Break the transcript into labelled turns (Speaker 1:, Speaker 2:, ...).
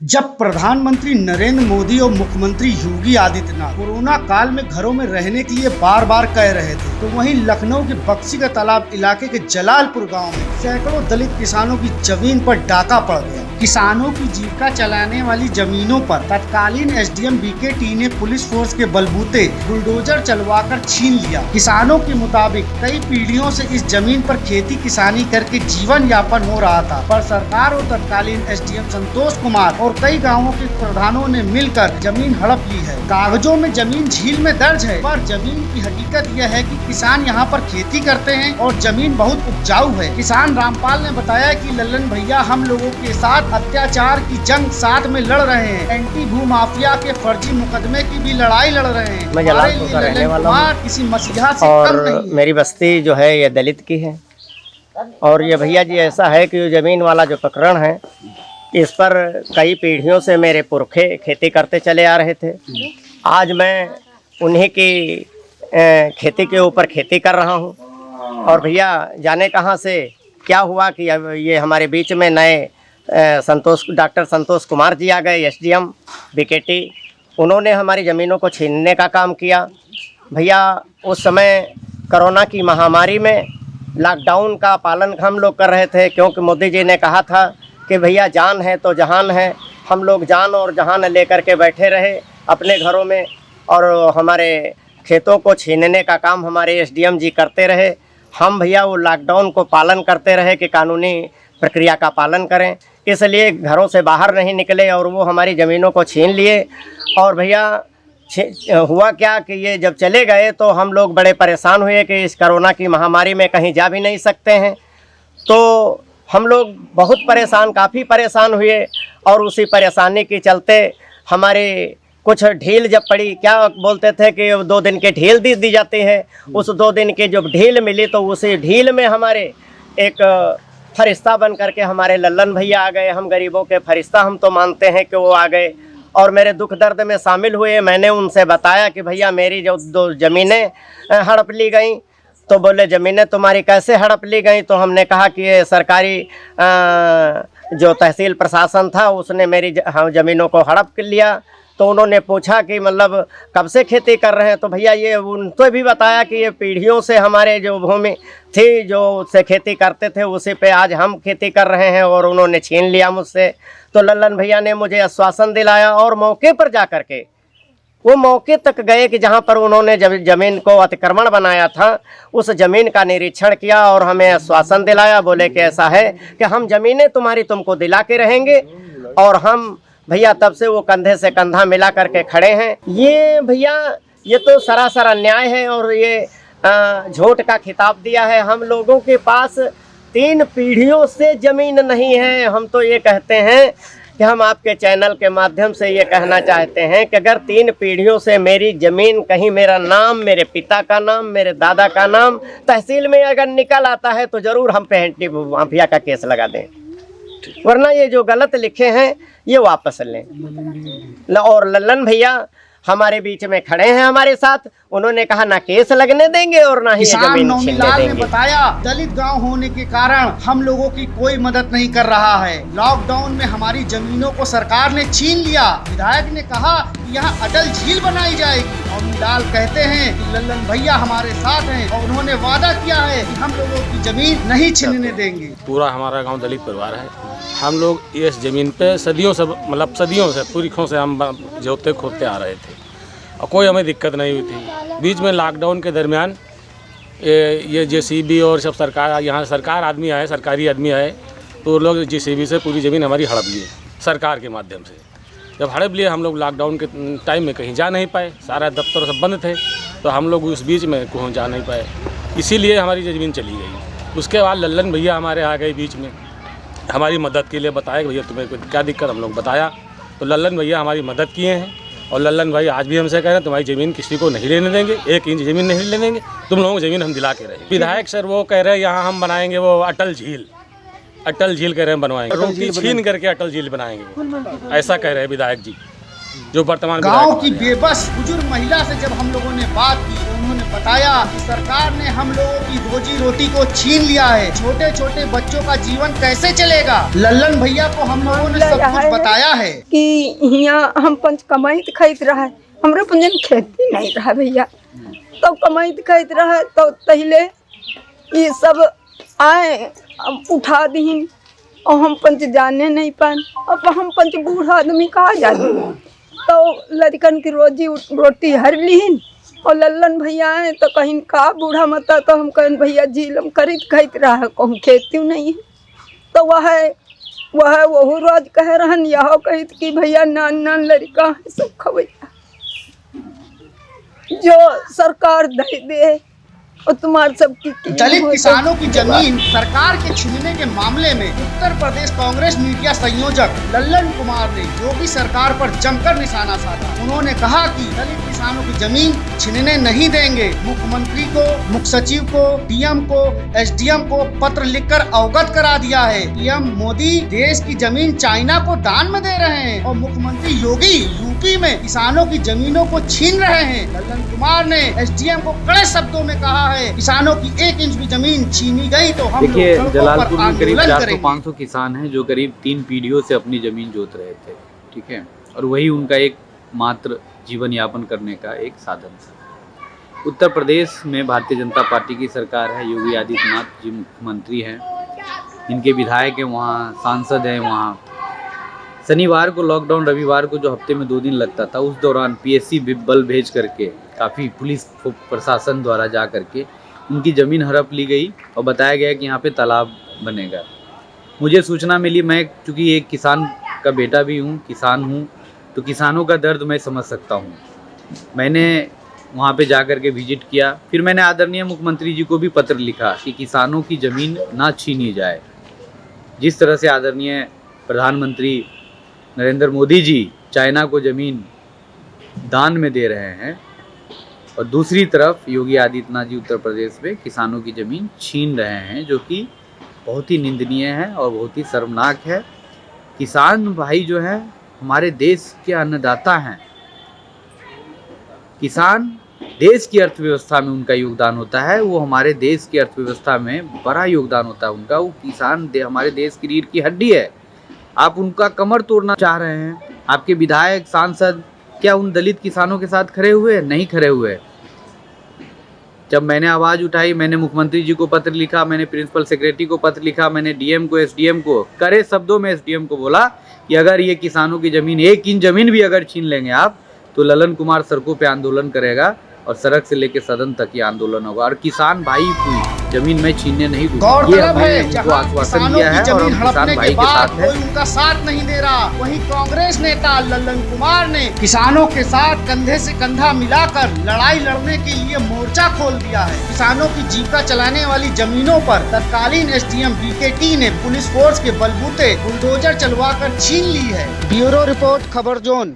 Speaker 1: जब प्रधानमंत्री नरेंद्र मोदी और मुख्यमंत्री योगी आदित्यनाथ कोरोना काल में घरों में रहने के लिए बार बार कह रहे थे, तो वहीं लखनऊ के बक्सी का तालाब इलाके के जलालपुर गांव में सैकड़ों दलित किसानों की जमीन पर डाका पड़ गया। किसानों की जीविका चलाने वाली जमीनों पर तत्कालीन एसडीएम बीकेटी ने पुलिस फोर्स के बलबूते बुलडोजर चलवाकर छीन लिया। किसानों के मुताबिक कई पीढ़ियों से इस जमीन पर खेती किसानी करके जीवन यापन हो रहा था, पर सरकार और तत्कालीन एसडीएम संतोष कुमार और कई गांवों के प्रधानों ने मिलकर जमीन हड़प ली है। कागजों में जमीन झील में दर्ज है, पर जमीन की हकीकत यह है कि किसान यहां पर खेती करते हैं और जमीन बहुत उपजाऊ है। किसान रामपाल ने बताया कि लल्लन भैया हम लोगों के साथ अत्याचार की जंग साथ में लड़ रहे हैं, एंटी भू माफिया के फर्जी मुकदमे की भी लड़ाई लड़ रहे हैं।
Speaker 2: मैं जलालपुर का रहने वाला हूँ
Speaker 1: किसी मसीहा से
Speaker 2: और
Speaker 1: कम नहीं।
Speaker 2: मेरी बस्ती जो है ये दलित की है। और ये भैया जी ऐसा है कि जमीन वाला जो प्रकरण है, इस पर कई पीढ़ियों से मेरे पुरखे खेती करते चले आ रहे थे। आज मैं उन्हीं की खेती के ऊपर खेती कर रहा हूँ। और भैया जाने कहाँ से क्या हुआ कि अब ये हमारे बीच में नए डॉक्टर संतोष कुमार जी आ गए, एसडीएम बीकेटी। उन्होंने हमारी ज़मीनों को छीनने का काम किया। भैया उस समय कोरोना की महामारी में लॉकडाउन का पालन हम लोग कर रहे थे, क्योंकि मोदी जी ने कहा था कि भैया जान है तो जहान है। हम लोग जान और जहान लेकर के बैठे रहे अपने घरों में, और हमारे खेतों को छीनने का काम हमारे एसडीएम जी करते रहे। हम भैया वो लॉकडाउन को पालन करते रहे कि कानूनी प्रक्रिया का पालन करें, इसलिए घरों से बाहर नहीं निकले और वो हमारी ज़मीनों को छीन लिए। और भैया हुआ क्या कि ये जब चले गए तो हम लोग बड़े परेशान हुए कि इस कोरोना की महामारी में कहीं जा भी नहीं सकते हैं। तो हम लोग बहुत परेशान, काफ़ी परेशान हुए। और उसी परेशानी के चलते हमारे कुछ ढील जब पड़ी, क्या बोलते थे कि 2 दिन की ढील दी जाती है। उस 2 दिन की जब ढील मिली तो उसी ढील में हमारे एक फरिश्ता बन करके हमारे लल्लन भैया आ गए। हम गरीबों के फरिश्ता हम तो मानते हैं कि वो आ गए और मेरे दुख दर्द में शामिल हुए। मैंने उनसे बताया कि भैया मेरी जो 2 ज़मीनें हड़प ली गई। तो बोले ज़मीनें तुम्हारी कैसे हड़प ली गई? तो हमने कहा कि ये सरकारी जो तहसील प्रशासन था उसने मेरी ज़मीनों को हड़प लिया। तो उन्होंने पूछा कि मतलब कब से खेती कर रहे हैं? तो भैया ये उनको भी बताया कि ये पीढ़ियों से हमारे जो भूमि थी जो उससे खेती करते थे उसी पे आज हम खेती कर रहे हैं, और उन्होंने छीन लिया मुझसे। तो लल्लन भैया ने मुझे आश्वासन दिलाया और मौके पर जा कर के वो मौके तक गए कि जहाँ पर उन्होंने ज़मीन को अतिक्रमण बनाया था उस ज़मीन का निरीक्षण किया और हमें आश्वासन दिलाया। बोले कि ऐसा है कि हम ज़मीनें तुम्हारी तुमको दिला के रहेंगे। और हम भैया तब से वो कंधे से कंधा मिला करके खड़े हैं। ये भैया ये तो सरासर अन्याय है और ये झूठ का खिताब दिया है। हम लोगों के पास 3 पीढ़ियों से ज़मीन नहीं है। हम तो ये कहते हैं कि हम आपके चैनल के माध्यम से ये कहना चाहते हैं कि अगर 3 पीढ़ियों से मेरी ज़मीन कहीं मेरा नाम, मेरे पिता का नाम, मेरे दादा का नाम तहसील में अगर निकल आता है तो ज़रूर हम पे एंटी माफिया का केस लगा दें, वरना ये जो गलत लिखे हैं ये वापस लें। और लल्लन भैया हमारे बीच में खड़े हैं हमारे साथ। उन्होंने कहा ना केस लगने देंगे और ना ही जमीन छीनने देंगे।
Speaker 1: ने बताया दलित गांव होने के कारण हम लोगों की कोई मदद नहीं कर रहा है। लॉकडाउन में हमारी जमीनों को सरकार ने छीन लिया। विधायक ने कहा कि यहाँ अटल झील बनाई जाएगी। और लाल कहते हैं कि लल्लन भैया हमारे साथ हैं और उन्होंने वादा किया है कि हम लोगों की जमीन नहीं छीनने देंगे।
Speaker 3: पूरा हमारा गाँव दलित परिवार है। हम लोग इस जमीन पे सदियों से, मतलब सदियों से पुरखों से हम जोतते खोदते आ रहे थे और कोई हमें दिक्कत नहीं हुई थी। बीच में लॉकडाउन के दरमियान ये जेसीबी और सब सरकार, यहाँ सरकार आदमी आए, सरकारी आदमी आए, तो लोग जेसीबी से पूरी ज़मीन हमारी हड़प लिए सरकार के माध्यम से। जब हड़प लिए हम लोग लॉकडाउन के टाइम में कहीं जा नहीं पाए, सारा दफ्तर सब बंद थे, तो हम लोग उस बीच में कहीं जा नहीं पाए, इसीलिए हमारी ज़मीन चली गई। उसके बाद लल्लन भैया हमारे आ गए बीच में, हमारी मदद के लिए बताया कि भैया तुम्हें क्या दिक्कत, हम लोग बताया तो लल्लन भैया हमारी मदद किए हैं। और लल्लन भाई आज भी हमसे कह रहे हैं तुम्हारी ज़मीन किसी को नहीं लेने देंगे, 1 इंच ज़मीन नहीं लेने देंगे, तुम लोगों को ज़मीन हम दिला के रहेंगे। विधायक सर वो कह रहे हैं यहाँ हम बनाएंगे वो अटल झील कह रहे हैं बनवाएंगे, रोटी छीन करके अटल झील बनाएंगे, ऐसा कह रहे हैं विधायक जी जो वर्तमान
Speaker 1: गाँव की बेबस बुजुर्ग महिला से जब हम लोगों ने बात की तो उन्होंने बताया कि सरकार ने हम लोगों की रोजी रोटी को छीन लिया है, छोटे छोटे बच्चों का जीवन कैसे चलेगा। लल्लन भैया को हम लोगों ने सब कुछ बताया है
Speaker 4: कि यहाँ हम पंच कमाई खाइत रहा है, हमरे पंजन खेती नहीं रहा भैया, तो कमाई खाइत रहा है, तो पहले ये सब आए उठा दी और हम पंच जाने नहीं पाए। अब हम पंच बूढ़ा आदमी कहाँ जाते, तो लड़कन की रोजी रोटी हर लीन और लल्लन भैया आए तो कहीं का बूढ़ा मता, तो हम कहें भैया झीलम खरीद खाइत रहा है, कहूँ खेती नहीं है। तो वह वही रोज कह रहन, यह कहित कि भैया नान नान लड़का है सब खवैया, जो सरकार दे दे और तुम्हारे सबकी
Speaker 1: दलित किसानों की जमीन सरकार के छीनने के मामले में उत्तर प्रदेश कांग्रेस मीडिया संयोजक लल्लन कुमार ने योगी सरकार पर जमकर निशाना साधा। उन्होंने कहा कि दलित किसानों की जमीन छीनने नहीं देंगे। मुख्यमंत्री को, मुख्य सचिव को, डीएम को, एसडीएम को पत्र लिखकर अवगत करा दिया है। पीएम मोदी देश की जमीन चाइना को दान में दे रहे हैं और मुख्यमंत्री योगी यूपी में किसानों की जमीनों को छीन रहे हैं। लल्लन कुमार ने एसडीएम को कड़े शब्दों में कहा है, किसानों की 1 इंच भी जमीन छीनी गई तो हम
Speaker 5: देखिए, जलालपुर में करीब
Speaker 1: आंदोलन
Speaker 5: 400-500 किसान हैं जो करीब 3 पीढ़ियों से अपनी जमीन जोत रहे थे, ठीक है, और वही उनका एक मात्र जीवन यापन करने का एक साधन था। उत्तर प्रदेश में भारतीय जनता पार्टी की सरकार है, योगी आदित्यनाथ जी मुख्यमंत्री हैं, इनके विधायक हैं, वहाँ सांसद हैं। वहाँ शनिवार को लॉकडाउन, रविवार को जो हफ्ते में 2 दिन लगता था, उस दौरान पीएससी बल भेज करके, काफ़ी पुलिस प्रशासन द्वारा जा करके उनकी ज़मीन हड़प ली गई और बताया गया कि यहाँ पे तालाब बनेगा। मुझे सूचना मिली, मैं चूँकि एक किसान का बेटा भी हूँ, किसान हूँ, तो किसानों का दर्द मैं समझ सकता हूँ। मैंने वहाँ पे जा कर के विजिट किया, फिर मैंने आदरणीय मुख्यमंत्री जी को भी पत्र लिखा कि किसानों की ज़मीन ना छीनी जाए। जिस तरह से आदरणीय प्रधानमंत्री नरेंद्र मोदी जी चाइना को ज़मीन दान में दे रहे हैं और दूसरी तरफ योगी आदित्यनाथ जी उत्तर प्रदेश में किसानों की ज़मीन छीन रहे हैं, जो कि बहुत ही निंदनीय है और बहुत ही शर्मनाक है। किसान भाई जो हैं हमारे देश के अन्नदाता हैं। किसान देश की अर्थव्यवस्था में उनका योगदान होता है, वो हमारे देश की अर्थव्यवस्था में बड़ा योगदान होता है उनका। वो किसान हमारे देश की रीढ़ की हड्डी है। आप उनका कमर तोड़ना चाह रहे हैं। आपके विधायक, सांसद क्या उन दलित किसानों के साथ खड़े हुए? नहीं खड़े हुए। जब मैंने आवाज़ उठाई, मैंने मुख्यमंत्री जी को पत्र लिखा, मैंने प्रिंसिपल सेक्रेटरी को पत्र लिखा, मैंने डीएम को, एसडीएम को कड़े शब्दों में एसडीएम को बोला कि अगर ये किसानों की ज़मीन 1 इंच ज़मीन भी अगर छीन लेंगे आप, तो लल्लन कुमार सड़कों पे आंदोलन करेगा और सड़क से लेकर सदन तक ये आंदोलन होगा और किसान भाई की जमीन में छीनने नहीं दूंगा।
Speaker 1: गौरतलब है जहां
Speaker 5: आश्वासन
Speaker 1: किसानों
Speaker 5: दिया
Speaker 1: की
Speaker 5: है और
Speaker 1: जमीन
Speaker 5: हम
Speaker 1: हड़पने
Speaker 5: किसान भाई
Speaker 1: के
Speaker 5: के
Speaker 1: बाद
Speaker 5: साथ है।
Speaker 1: कोई उनका साथ नहीं दे रहा, वहीं कांग्रेस नेता लल्लन कुमार ने किसानों के साथ कंधे से कंधा मिलाकर लड़ाई लड़ने के लिए मोर्चा खोल दिया है। किसानों की जीविका चलाने वाली जमीनों पर तत्कालीन एसडीएम बीकेटी ने पुलिस फोर्स के बलबूते बुलडोजर चलवाकर छीन ली है। ब्यूरो रिपोर्ट, खबर जोन।